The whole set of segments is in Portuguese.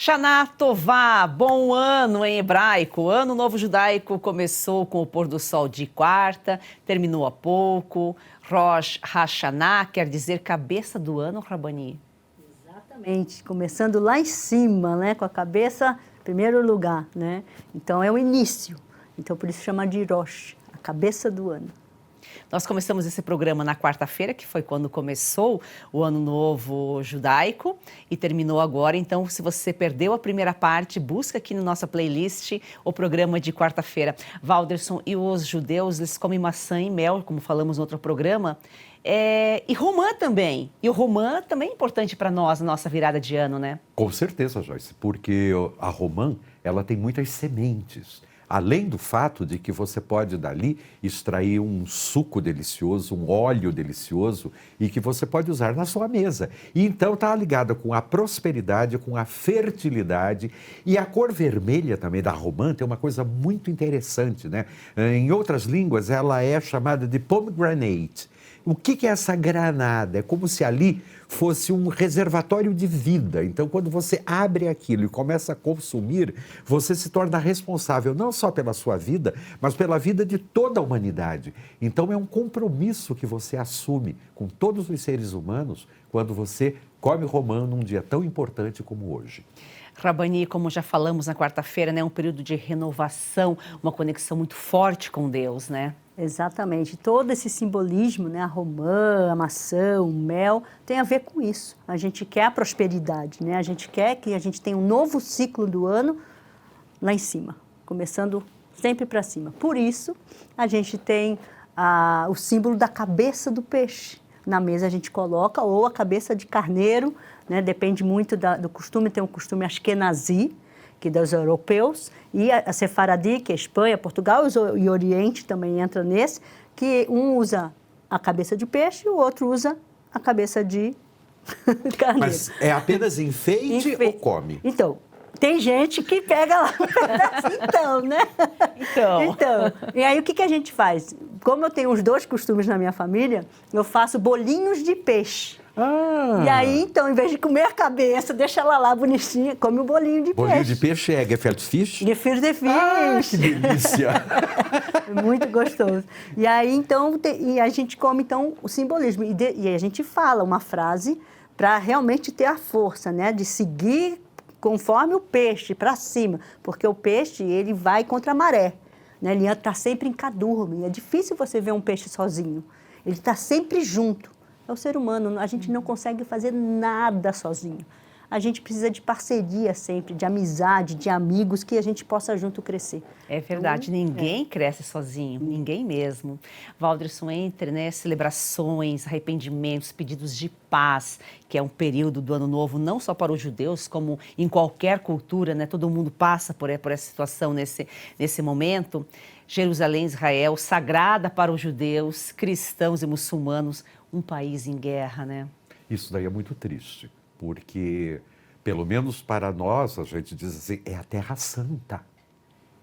Shana Tová, bom ano em hebraico. Ano Novo Judaico começou com o pôr do sol de quarta, terminou há pouco. Rosh Hashanah quer dizer cabeça do ano, Rabani? Exatamente, começando lá em cima, né, com a cabeça em primeiro lugar, né? Então é o início. Então por isso chama de Rosh, a cabeça do ano. Nós começamos esse programa na quarta-feira, que foi quando começou o Ano Novo Judaico, e terminou agora. Então, se você perdeu a primeira parte, busca aqui na nossa playlist o programa de quarta-feira. Valderson, e os judeus, eles comem maçã e mel, como falamos no outro programa, e romã também. E o romã também é importante para nós, na nossa virada de ano, né? Com certeza, Joyce, porque a romã, ela tem muitas sementes. Além do fato de que você pode dali extrair um suco delicioso, um óleo delicioso e que você pode usar na sua mesa. E então está ligada com a prosperidade, com a fertilidade, e a cor vermelha também da romã tem uma coisa muito interessante, né? Em outras línguas ela é chamada de pomegranate. O que é essa granada? É como se ali fosse um reservatório de vida. Então, quando você abre aquilo e começa a consumir, você se torna responsável não só pela sua vida, mas pela vida de toda a humanidade. Então, é um compromisso que você assume com todos os seres humanos quando você come romã num dia tão importante como hoje. Rabani, como já falamos na quarta-feira, né, é um período de renovação, uma conexão muito forte com Deus, né? Exatamente. Todo esse simbolismo, né, a romã, a maçã, o mel, tem a ver com isso. A gente quer a prosperidade, né? A gente quer que a gente tenha um novo ciclo do ano lá em cima, começando sempre para cima. Por isso, a gente tem o símbolo da cabeça do peixe. Na mesa a gente coloca, ou a cabeça de carneiro, né? Depende muito do costume, tem um costume ashkenazi, que dos europeus, e a Sefaradi, que é Espanha, Portugal, e Oriente também entra nesse, que um usa a cabeça de peixe e o outro usa a cabeça de carneiro. Mas é apenas enfeite ou come? Então, tem gente que pega lá um pedaço, então, né? Então, e aí o que a gente faz? Como eu tenho os dois costumes na minha família, eu faço bolinhos de peixe. E aí, então, em vez de comer a cabeça, deixa ela lá bonitinha, come o bolinho de peixe. Bolinho de peixe é gefilte fish? Gefilte fish. Ah, que delícia! É muito gostoso. E aí, então, e a gente come, então, o simbolismo. E a gente fala uma frase para realmente ter a força, né? De seguir conforme o peixe, para cima. Porque o peixe, ele vai contra a maré. Né? Ele está sempre em cadurme. É difícil você ver um peixe sozinho. Ele está sempre junto. É o ser humano, a gente não consegue fazer nada sozinho. A gente precisa de parceria sempre, de amizade, de amigos, que a gente possa junto crescer. É verdade, ninguém cresce sozinho, ninguém mesmo. Valderson, entre, né, celebrações, arrependimentos, pedidos de paz, que é um período do Ano Novo, não só para os judeus, como em qualquer cultura, né, todo mundo passa por essa situação nesse momento. Jerusalém, Israel, sagrada para os judeus, cristãos e muçulmanos, um país em guerra, né? Isso daí é muito triste, porque, pelo menos para nós, a gente diz assim, é a Terra Santa.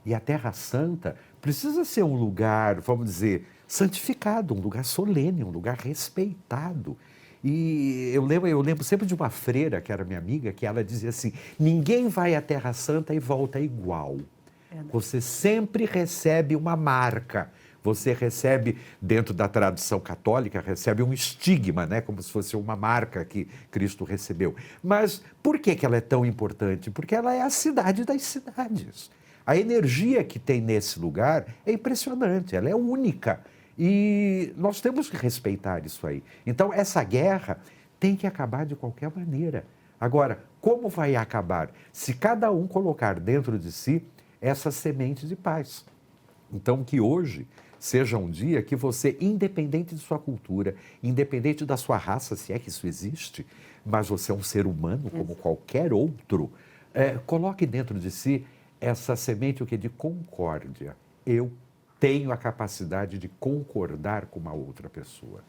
E a Terra Santa precisa ser um lugar, vamos dizer, santificado, um lugar solene, um lugar respeitado. E eu lembro sempre de uma freira, que era minha amiga, que ela dizia assim, ninguém vai à Terra Santa e volta igual. Você sempre recebe uma marca. Você recebe, dentro da tradição católica, recebe um estigma, né? Como se fosse uma marca que Cristo recebeu. Mas por que ela é tão importante? Porque ela é a cidade das cidades. A energia que tem nesse lugar é impressionante, ela é única. E nós temos que respeitar isso aí. Então, essa guerra tem que acabar de qualquer maneira. Agora, como vai acabar? Se cada um colocar dentro de si essa semente de paz. Então, que hoje seja um dia que você, independente de sua cultura, independente da sua raça, se é que isso existe, mas você é um ser humano como qualquer outro, coloque dentro de si essa semente de concórdia. Eu tenho a capacidade de concordar com uma outra pessoa.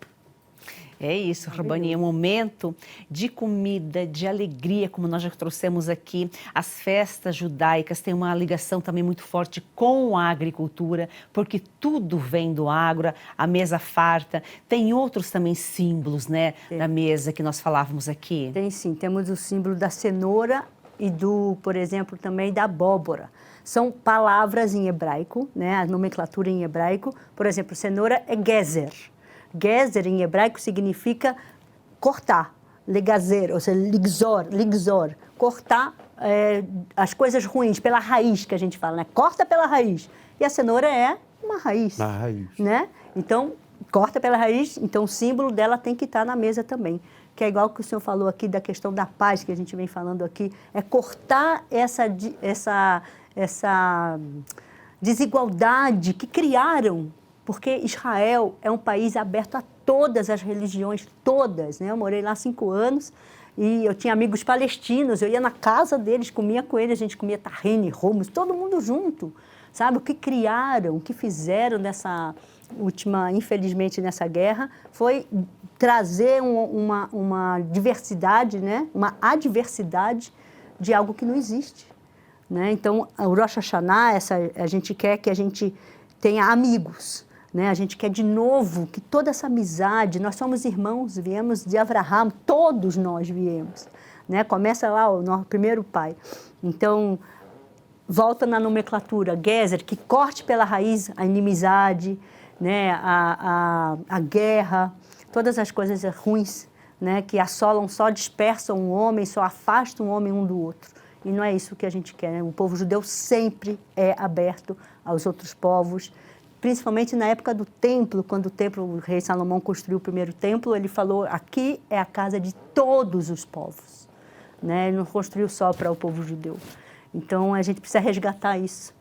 É isso, Rabani, é um momento de comida, de alegria, como nós já trouxemos aqui. As festas judaicas têm uma ligação também muito forte com a agricultura, porque tudo vem do agro, a mesa farta. Tem outros também símbolos, né, da mesa que nós falávamos aqui? Tem sim, temos o símbolo da cenoura e por exemplo, também da abóbora. São palavras em hebraico, né? A nomenclatura em hebraico. Por exemplo, cenoura é gezer. Gezer em hebraico significa cortar, legazer, ou seja, ligzor, cortar as coisas ruins pela raiz, que a gente fala, né? Corta pela raiz. E a cenoura é uma raiz. Na raiz. Né? Então, corta pela raiz, então o símbolo dela tem que estar na mesa também. Que é igual que o senhor falou aqui da questão da paz, que a gente vem falando aqui, é cortar essa desigualdade que criaram, porque Israel é um país aberto a todas as religiões, todas, né? Eu morei lá 5 anos e eu tinha amigos palestinos, eu ia na casa deles, comia com eles, a gente comia tahine, hummus, todo mundo junto, sabe? O que criaram, o que fizeram nessa última, infelizmente, nessa guerra, foi trazer uma diversidade, né? Uma adversidade de algo que não existe. Né? Então, o Rosh Hashanah, a gente quer que a gente tenha amigos, né? A gente quer de novo que toda essa amizade, nós somos irmãos, viemos de Abraham, todos nós viemos, né? Começa lá o nosso primeiro pai. Então, volta na nomenclatura, Gezer, que corte pela raiz a inimizade, né? a guerra, todas as coisas ruins, né? Que assolam, só dispersam o homem, só afastam o homem um do outro. E não é isso que a gente quer, né? O povo judeu sempre é aberto aos outros povos, principalmente na época do templo, quando o rei Salomão construiu o primeiro templo, ele falou, aqui é a casa de todos os povos. Né? Ele não construiu só para o povo judeu. Então, a gente precisa resgatar isso.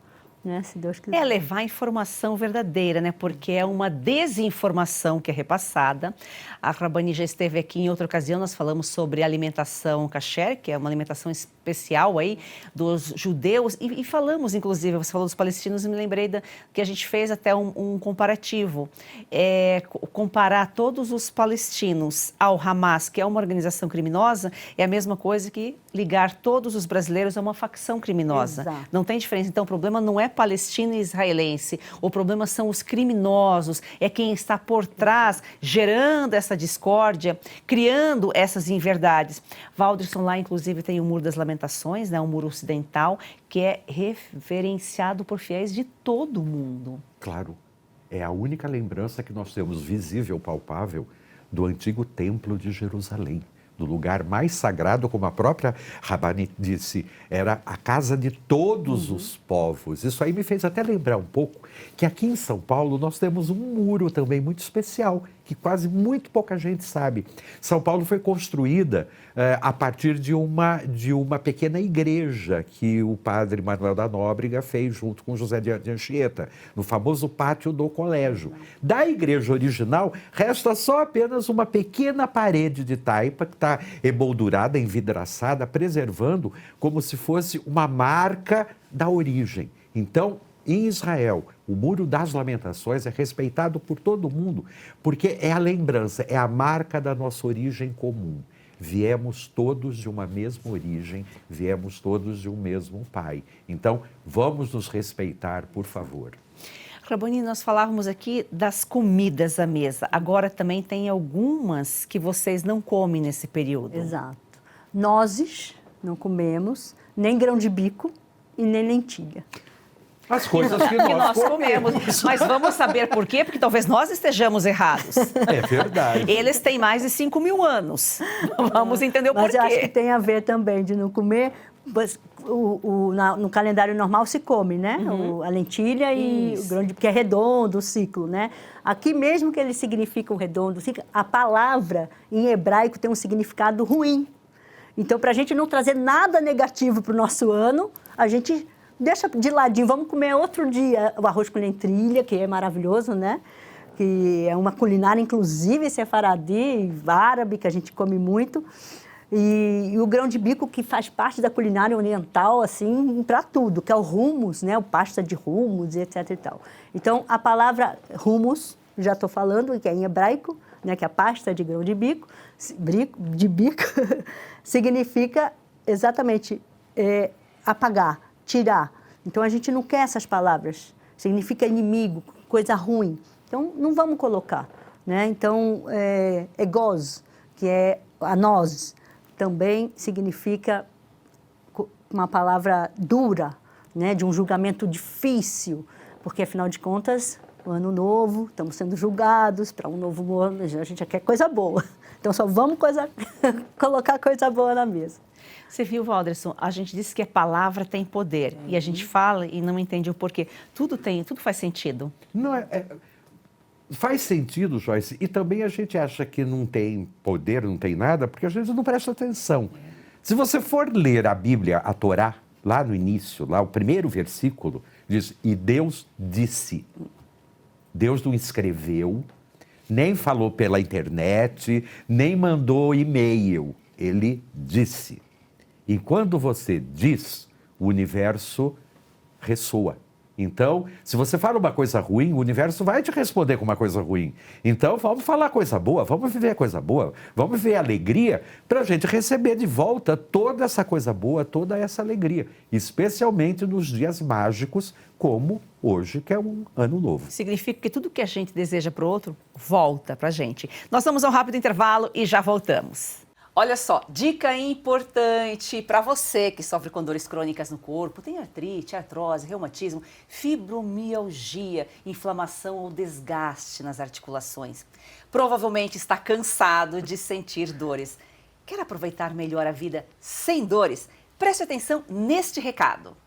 Né? Se Deus quiser. É levar a informação verdadeira, né? Porque é uma desinformação que é repassada. A Rabani já esteve aqui em outra ocasião, nós falamos sobre alimentação kasher, que é uma alimentação especial aí dos judeus, e falamos, inclusive, você falou dos palestinos, e me lembrei que a gente fez até um comparativo. Comparar todos os palestinos ao Hamas, que é uma organização criminosa, é a mesma coisa que ligar todos os brasileiros a uma facção criminosa. Exato. Não tem diferença. Então, o problema não é palestino e israelense. O problema são os criminosos, é quem está por trás, gerando essa discórdia, criando essas inverdades. Walderson lá, inclusive, tem o Muro das Lamentações, né, o Muro Ocidental, que é reverenciado por fiéis de todo mundo. Claro, é a única lembrança que nós temos visível, palpável, do antigo Templo de Jerusalém. Do lugar mais sagrado, como a própria Rabani disse, era a casa de todos os povos. Isso aí me fez até lembrar um pouco que aqui em São Paulo nós temos um muro também muito especial, que quase muito pouca gente sabe. São Paulo foi construída a partir de uma pequena igreja que o padre Manuel da Nóbrega fez junto com José de Anchieta, no famoso pátio do colégio. Da igreja original, resta só apenas uma pequena parede de taipa que está emoldurada, envidraçada, preservando como se fosse uma marca da origem. Então, em Israel, o Muro das Lamentações é respeitado por todo mundo, porque é a lembrança, é a marca da nossa origem comum. Viemos todos de uma mesma origem, viemos todos de um mesmo pai. Então, vamos nos respeitar, por favor. Rabani, nós falávamos aqui das comidas à mesa. Agora também tem algumas que vocês não comem nesse período. Exato. Nozes, não comemos, nem grão de bico e nem lentilha. As coisas que nós comemos. Mas vamos saber por quê? Porque talvez nós estejamos errados. É verdade. Eles têm mais de 5.000 anos. Vamos entender o porquê. Mas eu acho que tem a ver também de não comer. No calendário normal se come, né? A lentilha e o grão de bico, que é redondo, o ciclo, né? Aqui mesmo que ele significa o redondo, o ciclo, a palavra em hebraico tem um significado ruim. Então, para a gente não trazer nada negativo para o nosso ano, a gente deixa de ladinho, vamos comer outro dia o arroz com lentilha, que é maravilhoso, né? Que é uma culinária, inclusive, sefaradi, árabe, que a gente come muito. E o grão de bico, que faz parte da culinária oriental, assim, para tudo, que é o hummus, né? O pasta de hummus, etc e tal. Então, a palavra hummus, já estou falando, que é em hebraico, né? Que é a pasta de grão de bico, significa exatamente apagar, tirar. Então, a gente não quer essas palavras. Significa inimigo, coisa ruim. Então, não vamos colocar. Né? Então, egoz, que é a noz, também significa uma palavra dura, né, de um julgamento difícil, porque, afinal de contas, o ano novo, estamos sendo julgados para um novo ano, a gente já quer coisa boa. Então, só vamos colocar coisa boa na mesa. Você viu, Walderson, a gente disse que a palavra tem poder, e a gente fala e não entende o porquê. Tudo faz sentido. Não faz sentido, Joyce, e também a gente acha que não tem poder, não tem nada, porque a gente não presta atenção. Se você for ler a Bíblia, a Torá, lá no início, lá o primeiro versículo, diz, e Deus disse. Deus não escreveu, nem falou pela internet, nem mandou e-mail. Ele disse. E quando você diz, o universo ressoa. Então, se você fala uma coisa ruim, o universo vai te responder com uma coisa ruim. Então, vamos falar coisa boa, vamos viver coisa boa, vamos viver alegria para a gente receber de volta toda essa coisa boa, toda essa alegria. Especialmente nos dias mágicos, como hoje, que é um ano novo. Significa que tudo que a gente deseja para o outro, volta para a gente. Nós vamos a um rápido intervalo e já voltamos. Olha só, dica importante para você que sofre com dores crônicas no corpo, tem artrite, artrose, reumatismo, fibromialgia, inflamação ou desgaste nas articulações. Provavelmente está cansado de sentir dores. Quer aproveitar melhor a vida sem dores? Preste atenção neste recado.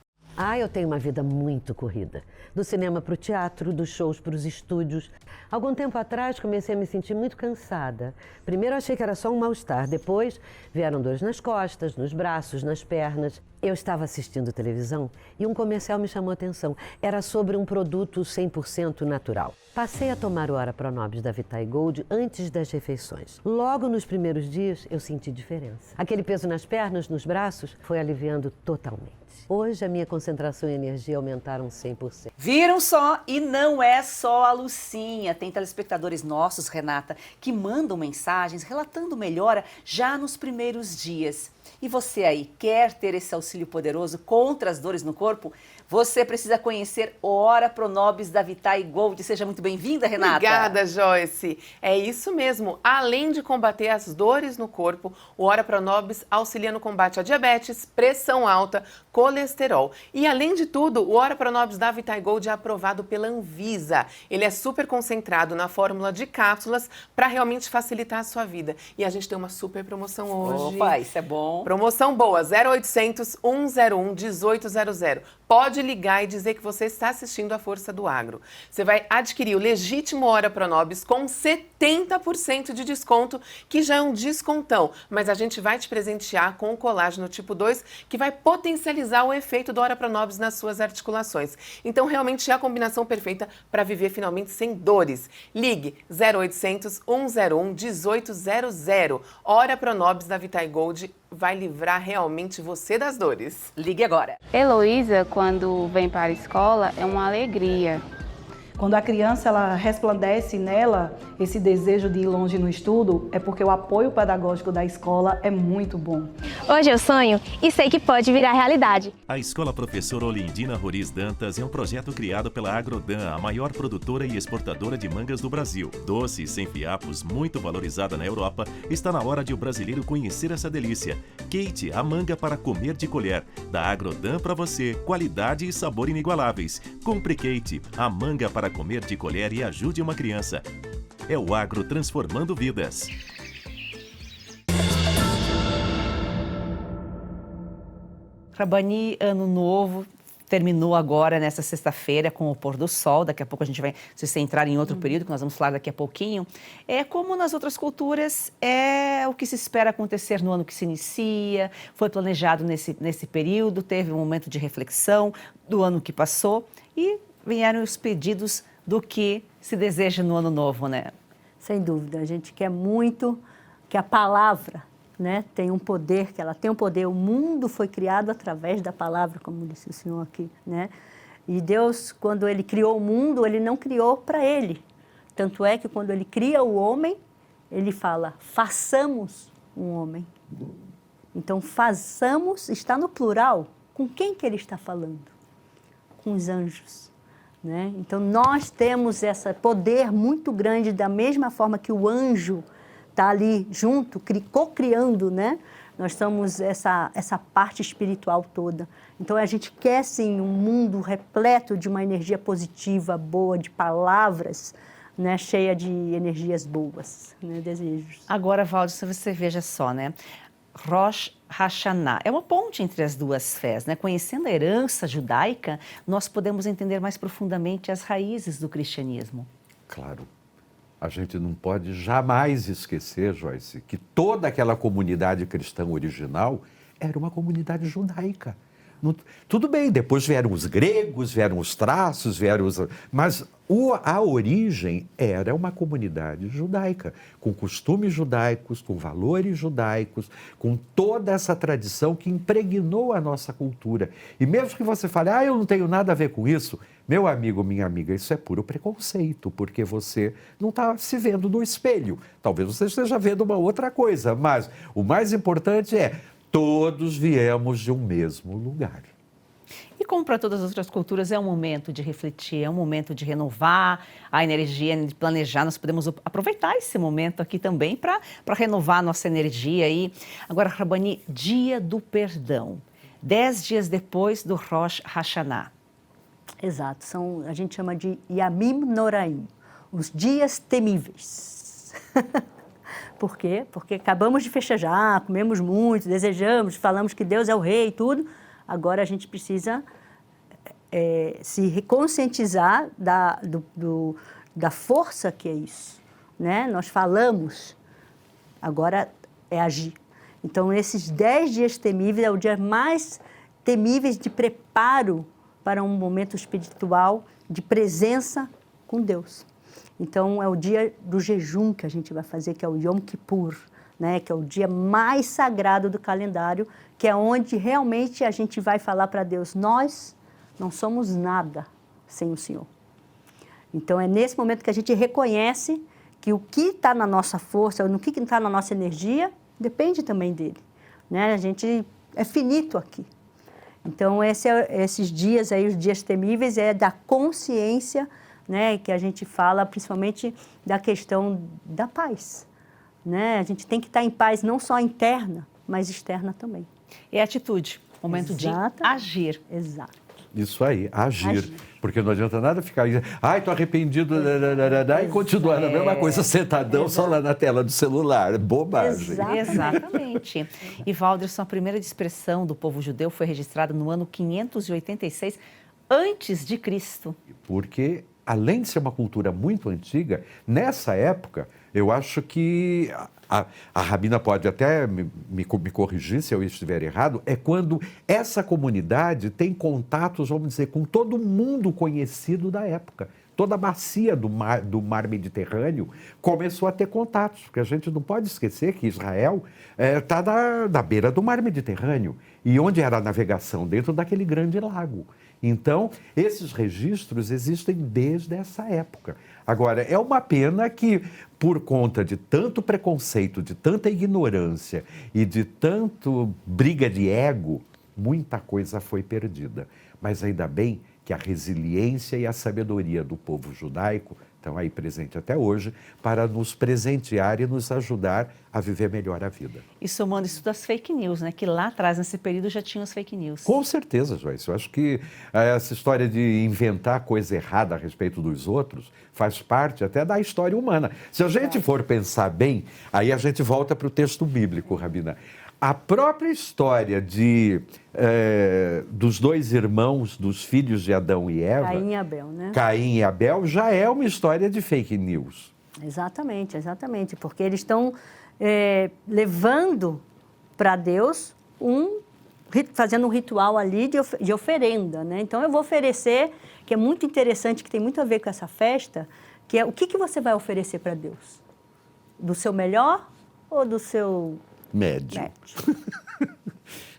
Eu tenho uma vida muito corrida. Do cinema para o teatro, dos shows para os estúdios. Algum tempo atrás comecei a me sentir muito cansada. Primeiro achei que era só um mal-estar. Depois vieram dores nas costas, nos braços, nas pernas. Eu estava assistindo televisão e um comercial me chamou a atenção. Era sobre um produto 100% natural. Passei a tomar o Ora Pronobis da Vitae Gold antes das refeições. Logo nos primeiros dias eu senti diferença. Aquele peso nas pernas, nos braços, foi aliviando totalmente. Hoje a minha concentração e energia aumentaram 100%. Viram só? E não é só a Lucinha. Tem telespectadores nossos, Renata, que mandam mensagens relatando melhora já nos primeiros dias. E você aí, quer ter esse auxílio poderoso contra as dores no corpo? Você precisa conhecer o Ora Pronobis da Vitae Gold. Seja muito bem-vinda, Renata. Obrigada, Joyce. É isso mesmo. Além de combater as dores no corpo, o Ora Pronobis auxilia no combate à diabetes, pressão alta, colesterol. E além de tudo, o Ora Pronobis da Vitae Gold é aprovado pela Anvisa. Ele é super concentrado na fórmula de cápsulas para realmente facilitar a sua vida. E a gente tem uma super promoção hoje. Opa, isso é bom. Promoção boa, 0800 101 1800. Pode ligar e dizer que você está assistindo a Força do Agro. Você vai adquirir o legítimo Ora Pronobis com 70% de desconto, que já é um descontão. Mas a gente vai te presentear com o colágeno tipo 2, que vai potencializar o efeito do Ora Pronobis nas suas articulações. Então, realmente é a combinação perfeita para viver finalmente sem dores. Ligue 0800 101 1800. Ora Pronobis da Vitae Gold vai livrar realmente você das dores. Ligue agora. Heloísa, quando vem para a escola, é uma alegria. Quando a criança ela resplandece nela esse desejo de ir longe no estudo, é porque o apoio pedagógico da escola é muito bom. Hoje eu sonho e sei que pode virar realidade. A Escola Professora Olindina Roriz Dantas é um projeto criado pela Agrodan, a maior produtora e exportadora de mangas do Brasil. Doce e sem fiapos, muito valorizada na Europa, está na hora de o brasileiro conhecer essa delícia. Kate, a manga para comer de colher. Da Agrodan para você, qualidade e sabor inigualáveis. Compre Kate, a manga para comer de colher e ajude uma criança. É o Agro transformando vidas. Rabani, ano novo, terminou agora nessa sexta-feira com o pôr do sol. Daqui a pouco a gente vai se centrar em outro período, que nós vamos falar daqui a pouquinho. Como nas outras culturas, é o que se espera acontecer no ano que se inicia, foi planejado nesse período, teve um momento de reflexão do ano que passou e vieram os pedidos do que se deseja no ano novo, né? Sem dúvida, a gente quer muito que a palavra, né, tenha um poder, que ela tenha um poder. O mundo foi criado através da palavra, como disse o senhor aqui, né? E Deus, quando Ele criou o mundo, Ele não criou para Ele. Tanto é que quando Ele cria o homem, Ele fala, façamos um homem. Então, façamos, está no plural. Com quem que Ele está falando? Com os anjos. Né? Então, nós temos esse poder muito grande, da mesma forma que o anjo está ali junto, co-criando, né, nós somos essa parte espiritual toda. Então, a gente quer, sim, um mundo repleto de uma energia positiva, boa, de palavras, né, cheia de energias boas, né, desejos. Agora, Valdir, você veja só, né? Rosh Hashanah é uma ponte entre as duas fés, né? Conhecendo a herança judaica, nós podemos entender mais profundamente as raízes do cristianismo. Claro. A gente não pode jamais esquecer, Joyce, que toda aquela comunidade cristã original era uma comunidade judaica. Tudo bem, depois vieram os gregos, vieram os traços, mas a origem era uma comunidade judaica, com costumes judaicos, com valores judaicos, com toda essa tradição que impregnou a nossa cultura. E mesmo que você fale, eu não tenho nada a ver com isso, meu amigo, minha amiga, isso é puro preconceito, porque você não está se vendo no espelho. Talvez você esteja vendo uma outra coisa, mas o mais importante é todos viemos de um mesmo lugar. E como para todas as outras culturas, é um momento de refletir, é um momento de renovar a energia, de planejar. Nós podemos aproveitar esse momento aqui também para renovar a nossa energia. E agora, Rabani, Dia do Perdão, 10 dias depois do Rosh Hashanah. Exato, a gente chama de Yamim Noraim, os dias temíveis. Por quê? Porque acabamos de festejar, comemos muito, desejamos, falamos que Deus é o rei e tudo. Agora a gente precisa se conscientizar da força que é isso, né? Nós falamos, agora é agir. Então, esses 10 dias temíveis é o dia mais temíveis de preparo para um momento espiritual de presença com Deus. Então, é o dia do jejum que a gente vai fazer, que é o Yom Kippur, né? Que é o dia mais sagrado do calendário, que é onde realmente a gente vai falar para Deus, nós não somos nada sem o Senhor. Então, é nesse momento que a gente reconhece que o que está na nossa força, o que está na nossa energia, depende também dele, né? A gente é finito aqui. Então, esses dias aí, os dias temíveis, é da consciência, né, que a gente fala principalmente da questão da paz, né? A gente tem que estar em paz não só interna, mas externa também. É atitude, momento de agir. Exato. Isso aí, agir. Porque não adianta nada ficar, estou arrependido, e continuar a mesma coisa, sentadão, só lá na tela do celular. Bobagem. Exatamente. E, Valderson, a primeira expressão do povo judeu foi registrada no ano 586 antes de Cristo. Porque, além de ser uma cultura muito antiga, nessa época, eu acho que a Rabina pode até me corrigir se eu estiver errado, é quando essa comunidade tem contatos, vamos dizer, com todo mundo conhecido da época. Toda a bacia do mar Mediterrâneo começou a ter contatos, porque a gente não pode esquecer que Israel está na beira do mar Mediterrâneo, e onde era a navegação? Dentro daquele grande lago. Então, esses registros existem desde essa época. Agora, é uma pena que, por conta de tanto preconceito, de tanta ignorância e de tanto briga de ego, muita coisa foi perdida. Mas ainda bem que a resiliência e a sabedoria do povo judaico estão aí presentes até hoje para nos presentear e nos ajudar a viver melhor a vida. E somando isso das fake news, né? Que lá atrás, nesse período, já tinham as fake news. Com certeza, Joyce. Eu acho que essa história de inventar coisa errada a respeito dos outros faz parte até da história humana. Se a gente for pensar bem, aí a gente volta para o texto bíblico, Rabina. A própria história dos dois irmãos, dos filhos de Adão e Eva... Caim e Abel, né? Caim e Abel já é uma história de fake news. Exatamente, exatamente. Porque eles estão levando para Deus fazendo um ritual ali de oferenda, né? Então, eu vou oferecer, que é muito interessante, que tem muito a ver com essa festa, que é o que você vai oferecer para Deus? Do seu melhor ou do seu... Médio.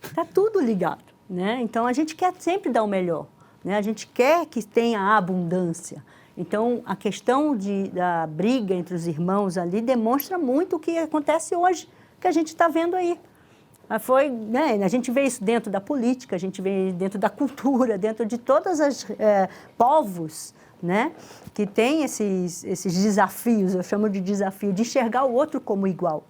Está tudo ligado, né? Então, a gente quer sempre dar o melhor, né? A gente quer que tenha abundância. Então, a questão da briga entre os irmãos ali demonstra muito o que acontece hoje, que a gente está vendo aí. Né? A gente vê isso dentro da política, a gente vê dentro da cultura, dentro de todos os povos, né? Que tem esses desafios, eu chamo de desafio, de enxergar o outro como igual,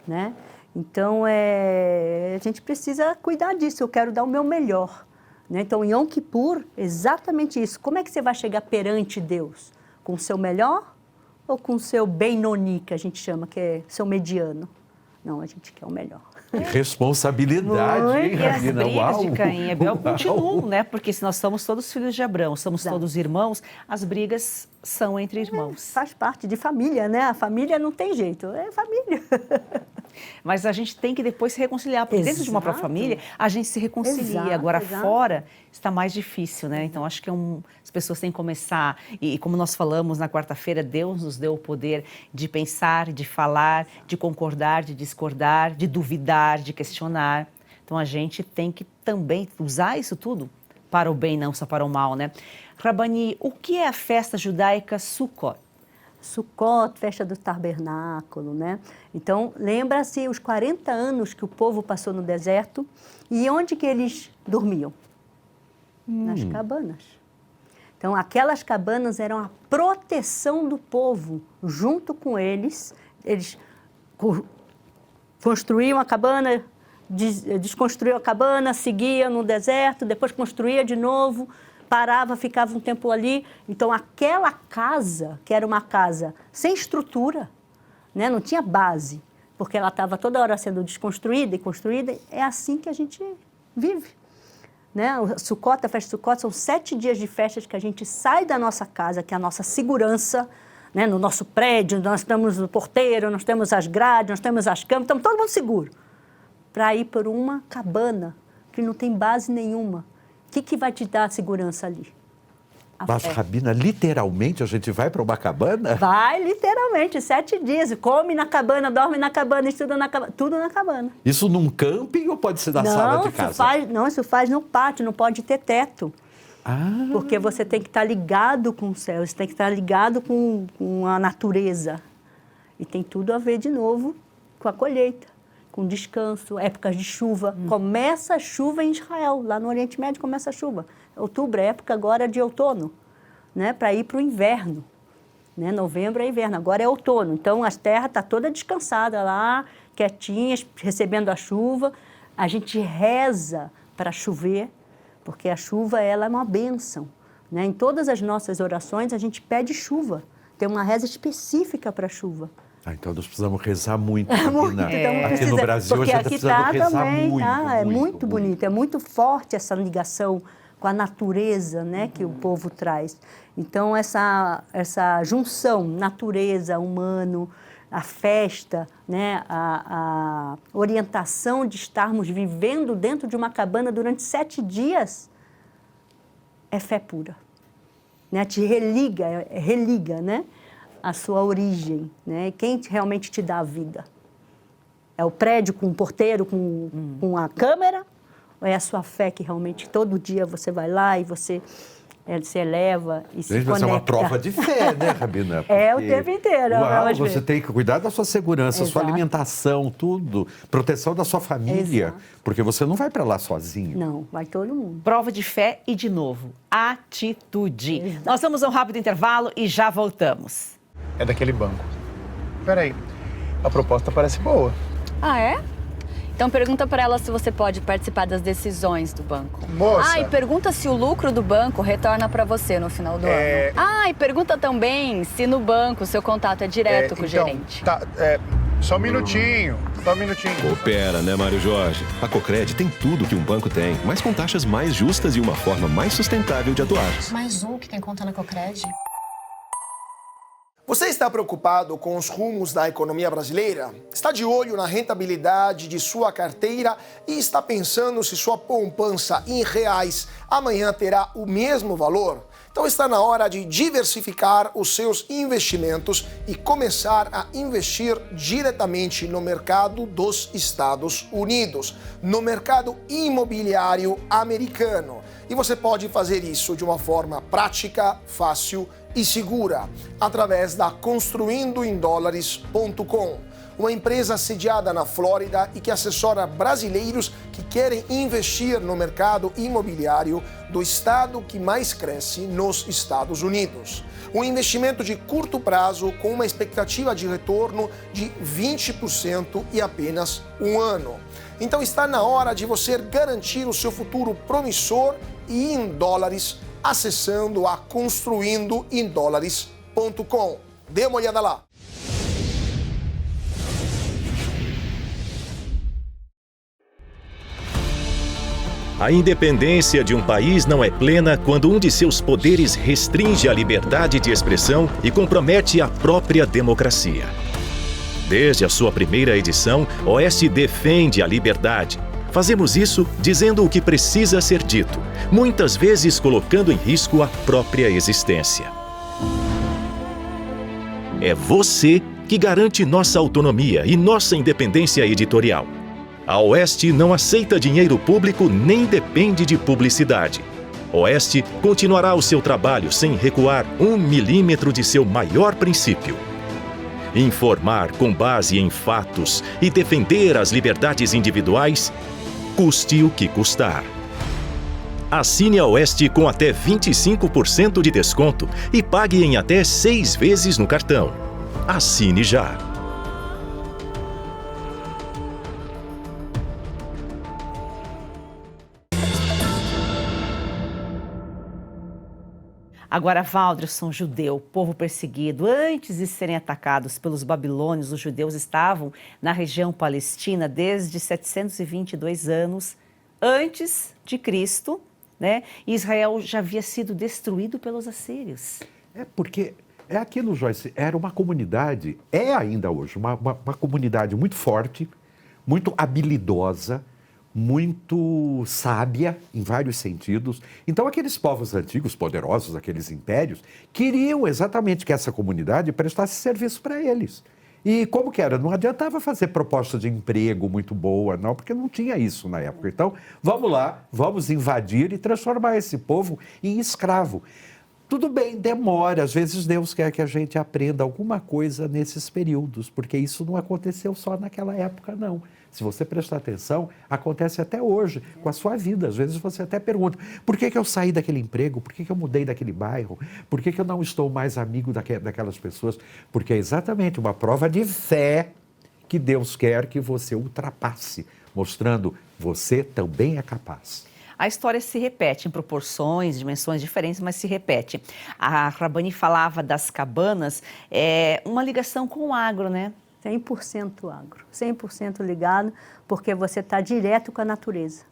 né? Então, a gente precisa cuidar disso, eu quero dar o meu melhor. Né? Então, Yom Kippur, exatamente isso. Como é que você vai chegar perante Deus? Com o seu melhor ou com o seu Benoni, que a gente chama, que é seu mediano? Não, a gente quer o melhor. Responsabilidade, hein, E as Rabina? brigas de Caim e Abel Uau. continuam, né? Porque se nós somos todos filhos de Abraão, somos Exato. todos irmãos, as brigas são entre irmãos. Faz parte de família, né? A família não tem jeito, é família. Mas a gente tem que depois se reconciliar, porque dentro de uma própria Exato. família a gente se reconcilia. Exato, Agora exato. fora está mais difícil, né? Então acho que as pessoas têm que começar, e como nós falamos na quarta-feira, Deus nos deu o poder de pensar, de falar, de concordar, de discordar, de duvidar, de questionar. Então a gente tem que também usar isso tudo para o bem, não só para o mal, né? Rabani, o que é a festa judaica Sukkot? Sukkot, festa do tabernáculo, né? Então, lembra-se os 40 anos que o povo passou no deserto e onde que eles dormiam? Nas cabanas. Então, aquelas cabanas eram a proteção do povo. Junto com eles construíam a cabana, desconstruíam a cabana, seguiam no deserto, depois construía de novo, parava, ficava um tempo ali. Então, aquela casa, que era uma casa sem estrutura, né? Não tinha base, porque ela estava toda hora sendo desconstruída e construída, é assim que a gente vive. Né? O Sukkot, a festa Sukkot, são 7 dias de festas que a gente sai da nossa casa, que é a nossa segurança, né? No nosso prédio, nós temos o porteiro, nós temos as grades, nós temos as camas, estamos todo mundo seguro, para ir por uma cabana que não tem base nenhuma. O que vai te dar segurança ali? Mas, Rabina, literalmente a gente vai para uma cabana? Vai, literalmente, 7 dias. Come na cabana, dorme na cabana, estuda na cabana, tudo na cabana. Isso num camping ou pode ser na sala de casa? Isso faz no pátio, não pode ter teto. Porque você tem que estar ligado com o céu, você tem que estar ligado com a natureza. E tem tudo a ver, de novo, com a colheita, com descanso, épocas de chuva. Começa a chuva em Israel, lá no Oriente Médio começa a chuva. Outubro é época agora de outono, né, para ir para o inverno. Né? Novembro é inverno, agora é outono. Então, a terra está toda descansada lá, quietinha, recebendo a chuva. A gente reza para chover, porque a chuva ela é uma bênção. Né? Em todas as nossas orações, a gente pede chuva. Tem uma reza específica para a chuva. Então, nós precisamos rezar muito. Muito, então aqui no Brasil, a gente está precisando rezar também, muito. É muito bonito, é muito forte essa ligação com a natureza, né, que o povo traz. Então, essa junção, natureza, humano, a festa, né, a orientação de estarmos vivendo dentro de uma cabana durante 7 dias, é fé pura. Né? Te religa, né, a sua origem. Né? Quem realmente te dá a vida? É o prédio com o porteiro, com a câmera? Ou é a sua fé que realmente todo dia você vai lá e você se eleva e se conecta? Isso é uma prova de fé, né, Rabina? Porque, o tempo inteiro. Você tem que cuidar da sua segurança, sua alimentação, tudo. Proteção da sua família. Exato. Porque você não vai para lá sozinho. Não, vai todo mundo. Prova de fé e, de novo, atitude. Exato. Nós vamos a um rápido intervalo e já voltamos. É daquele banco. Peraí, a proposta parece boa. Ah, é? Então pergunta para ela se você pode participar das decisões do banco. Moça! E pergunta se o lucro do banco retorna para você no final do ano. E pergunta também se no banco o seu contato é direto com o gerente. Só um minutinho. Coopera, né, Mário Jorge? A Cocred tem tudo que um banco tem, mas com taxas mais justas e uma forma mais sustentável de atuar. Mais um que tem conta na Cocred? Você está preocupado com os rumos da economia brasileira? Está de olho na rentabilidade de sua carteira e está pensando se sua poupança em reais amanhã terá o mesmo valor? Então está na hora de diversificar os seus investimentos e começar a investir diretamente no mercado dos Estados Unidos, no mercado imobiliário americano. E você pode fazer isso de uma forma prática, fácil e segura, através da construindoemdólares.com. uma empresa sediada na Flórida e que assessora brasileiros que querem investir no mercado imobiliário do estado que mais cresce nos Estados Unidos. Um investimento de curto prazo com uma expectativa de retorno de 20% e apenas um ano. Então está na hora de você garantir o seu futuro promissor e em dólares, acessando a construindoemdólares.com. Dê uma olhada lá. A independência de um país não é plena quando um de seus poderes restringe a liberdade de expressão e compromete a própria democracia. Desde a sua primeira edição, Oeste defende a liberdade. Fazemos isso dizendo o que precisa ser dito, muitas vezes colocando em risco a própria existência. É você que garante nossa autonomia e nossa independência editorial. A Oeste não aceita dinheiro público nem depende de publicidade. Oeste continuará o seu trabalho sem recuar 1 milímetro de seu maior princípio: informar com base em fatos e defender as liberdades individuais, custe o que custar. Assine a Oeste com até 25% de desconto e pague em até 6 vezes no cartão. Assine já! Agora, Valdrisson, judeu, povo perseguido, antes de serem atacados pelos babilônios, os judeus estavam na região palestina desde 722 anos antes de Cristo, né? E Israel já havia sido destruído pelos assírios. É porque é aquilo, Joyce, era uma comunidade, é ainda hoje, uma comunidade muito forte, muito habilidosa, muito sábia em vários sentidos. Então, aqueles povos antigos, poderosos, aqueles impérios, queriam exatamente que essa comunidade prestasse serviço para eles. E como que era? Não adiantava fazer proposta de emprego muito boa, não, porque não tinha isso na época. Então, vamos lá, vamos invadir e transformar esse povo em escravo. Tudo bem, demora. Às vezes Deus quer que a gente aprenda alguma coisa nesses períodos, porque isso não aconteceu só naquela época, não. Se você prestar atenção, acontece até hoje, com a sua vida. Às vezes você até pergunta, por que eu saí daquele emprego? Por que eu mudei daquele bairro? Por que eu não estou mais amigo daquelas pessoas? Porque é exatamente uma prova de fé que Deus quer que você ultrapasse, mostrando você também é capaz. A história se repete em proporções, dimensões diferentes, mas se repete. A Rabani falava das cabanas, uma ligação com o agro, né? 100% agro, 100% ligado, porque você está direto com a natureza,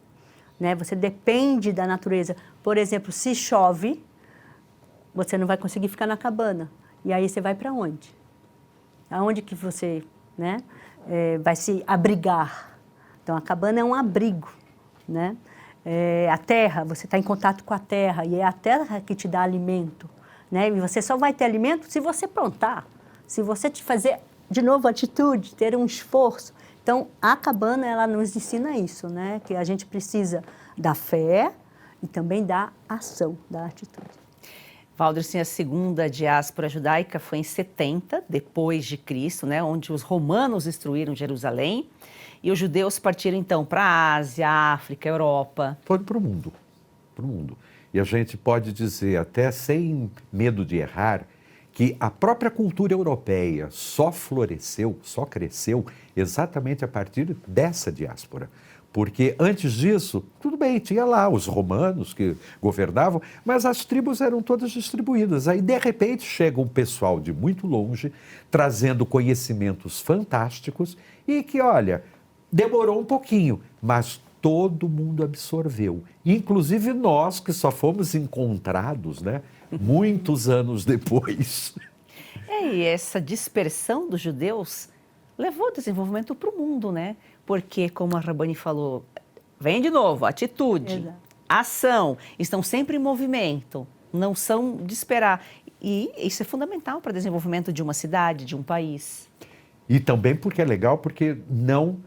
né? Você depende da natureza. Por exemplo, se chove, você não vai conseguir ficar na cabana. E aí você vai para onde? Aonde que você, né, vai se abrigar? Então, a cabana é um abrigo, né? A terra, você está em contato com a terra, e é a terra que te dá alimento, né? E você só vai ter alimento se você plantar, se você te fazer, de novo, atitude, ter um esforço. Então, a cabana, ela nos ensina isso, né? Que a gente precisa da fé e também da ação, da atitude. Valdrisson, a segunda diáspora judaica foi em 70, depois de Cristo, né? Onde os romanos destruíram Jerusalém. E os judeus partiram, então, para a Ásia, África, Europa. Foram para o mundo, para o mundo. E a gente pode dizer, até sem medo de errar, que a própria cultura europeia só floresceu, só cresceu exatamente a partir dessa diáspora. Porque antes disso, tudo bem, tinha lá os romanos que governavam, mas as tribos eram todas distribuídas. Aí, de repente, chega um pessoal de muito longe, trazendo conhecimentos fantásticos e que, olha, demorou um pouquinho, mas todo mundo absorveu. Inclusive nós, que só fomos encontrados, né, muitos anos depois. E essa dispersão dos judeus levou o desenvolvimento para o mundo, né? Porque, como a Rabani falou, vem de novo, atitude, exato, ação, estão sempre em movimento, não são de esperar. E isso é fundamental para o desenvolvimento de uma cidade, de um país. E também porque é legal, porque não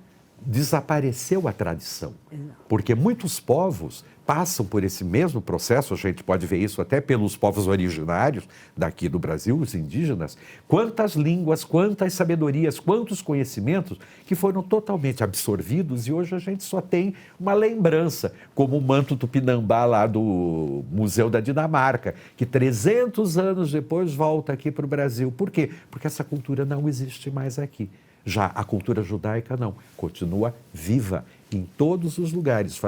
desapareceu a tradição. Porque muitos povos passam por esse mesmo processo, a gente pode ver isso até pelos povos originários daqui do Brasil, os indígenas, quantas línguas, quantas sabedorias, quantos conhecimentos que foram totalmente absorvidos e hoje a gente só tem uma lembrança, como o manto tupinambá lá do Museu da Dinamarca, que 300 anos depois volta aqui para o Brasil. Por quê? Porque essa cultura não existe mais aqui. Já a cultura judaica não, continua viva em todos os lugares,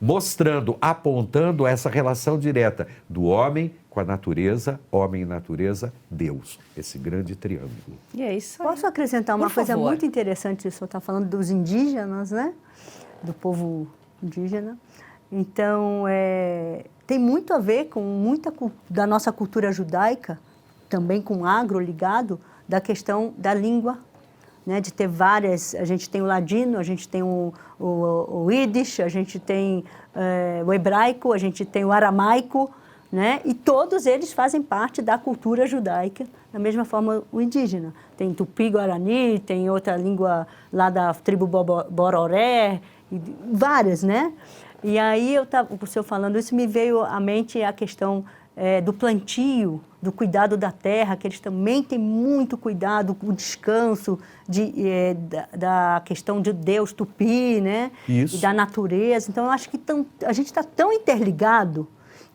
mostrando, apontando essa relação direta do homem com a natureza, homem e natureza, Deus, esse grande triângulo. E é isso aí. Posso acrescentar uma coisa favor. muito interessante, o senhor está falando dos indígenas, né? Do povo indígena. Então, tem muito a ver com muita da nossa cultura judaica, também com agro ligado, da questão da língua, né, de ter várias, a gente tem o ladino, a gente tem o Yiddish, a gente tem o hebraico, a gente tem o aramaico, né, e todos eles fazem parte da cultura judaica, da mesma forma o indígena. Tem tupi-guarani, tem outra língua lá da tribo Bororé, várias, né? E aí, o senhor falando isso, me veio à mente a questão do plantio, do cuidado da terra, que eles também têm muito cuidado com o descanso da questão de Deus Tupi, né? Isso. E da natureza. Então, eu acho que a gente está tão interligado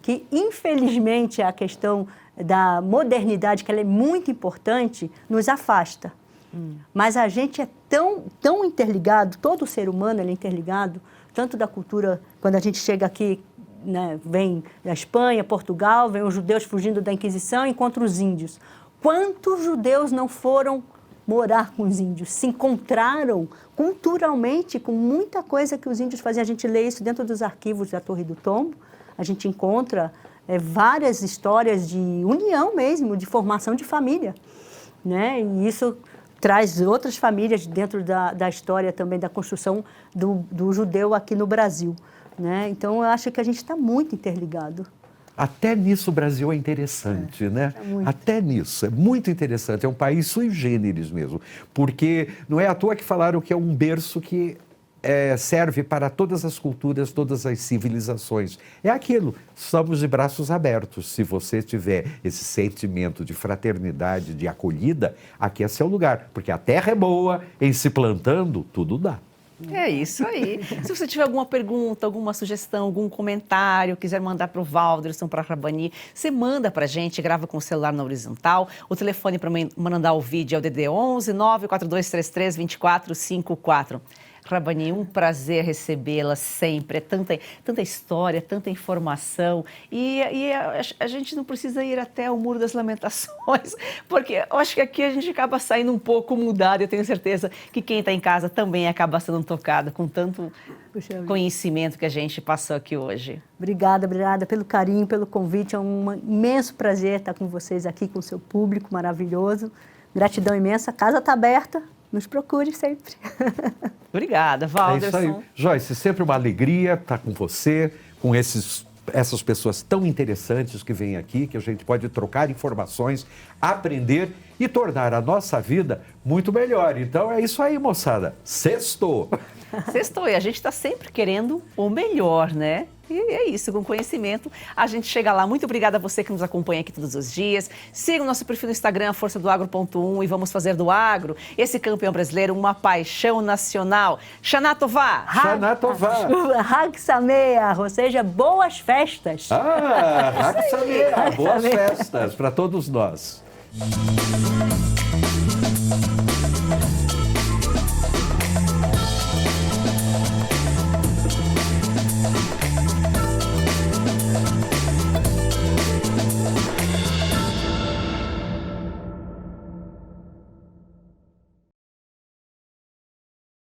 que, infelizmente, a questão da modernidade, que ela é muito importante, nos afasta. Mas a gente é tão interligado, todo ser humano é interligado, tanto da cultura, quando a gente chega aqui, né, vem da Espanha, Portugal, vem os judeus fugindo da Inquisição, encontra os índios. Quantos judeus não foram morar com os índios? Se encontraram culturalmente com muita coisa que os índios faziam. A gente lê isso dentro dos arquivos da Torre do Tombo. A gente encontra várias histórias de união mesmo, de formação de família, né? E isso traz outras famílias dentro da história também da construção do judeu aqui no Brasil. Né? Então, eu acho que a gente está muito interligado. Até nisso o Brasil é interessante, né? Até nisso, é muito interessante. É um país sui generis mesmo, porque não é à toa que falaram que é um berço que serve para todas as culturas, todas as civilizações. É aquilo, estamos de braços abertos. Se você tiver esse sentimento de fraternidade, de acolhida, aqui é seu lugar, porque a terra é boa, em se plantando, tudo dá. É isso aí. Se você tiver alguma pergunta, alguma sugestão, algum comentário, quiser mandar para o Valderson, para a Rabani, você manda para a gente, grava com o celular na horizontal. O telefone para mandar o vídeo é o DDD 11 94233 2454. Rabani, um prazer recebê-la sempre. É tanta história, tanta informação. E a gente não precisa ir até o Muro das Lamentações, porque eu acho que aqui a gente acaba saindo um pouco mudado. Eu tenho certeza que quem está em casa também acaba sendo tocado com tanto conhecimento que a gente passou aqui hoje. Obrigada pelo carinho, pelo convite. É um imenso prazer estar com vocês aqui, com o seu público maravilhoso. Gratidão imensa. A casa está aberta. Nos procure sempre. Obrigada, Valderson. É isso aí. Joyce, sempre uma alegria estar com você, com essas pessoas tão interessantes que vêm aqui, que a gente pode trocar informações, aprender e tornar a nossa vida muito melhor. Então é isso aí, moçada. Sextou! Sextou, e a gente está sempre querendo o melhor, né? E é isso, com conhecimento a gente chega lá. Muito obrigada a você que nos acompanha aqui todos os dias. Siga o nosso perfil no Instagram, forçadoagro.1, e vamos fazer do agro, esse campeão brasileiro, uma paixão nacional. Shana Tová! Shana Tová! Hag Sameach, ou seja, boas festas! Hag Sameach! Boas festas para todos nós!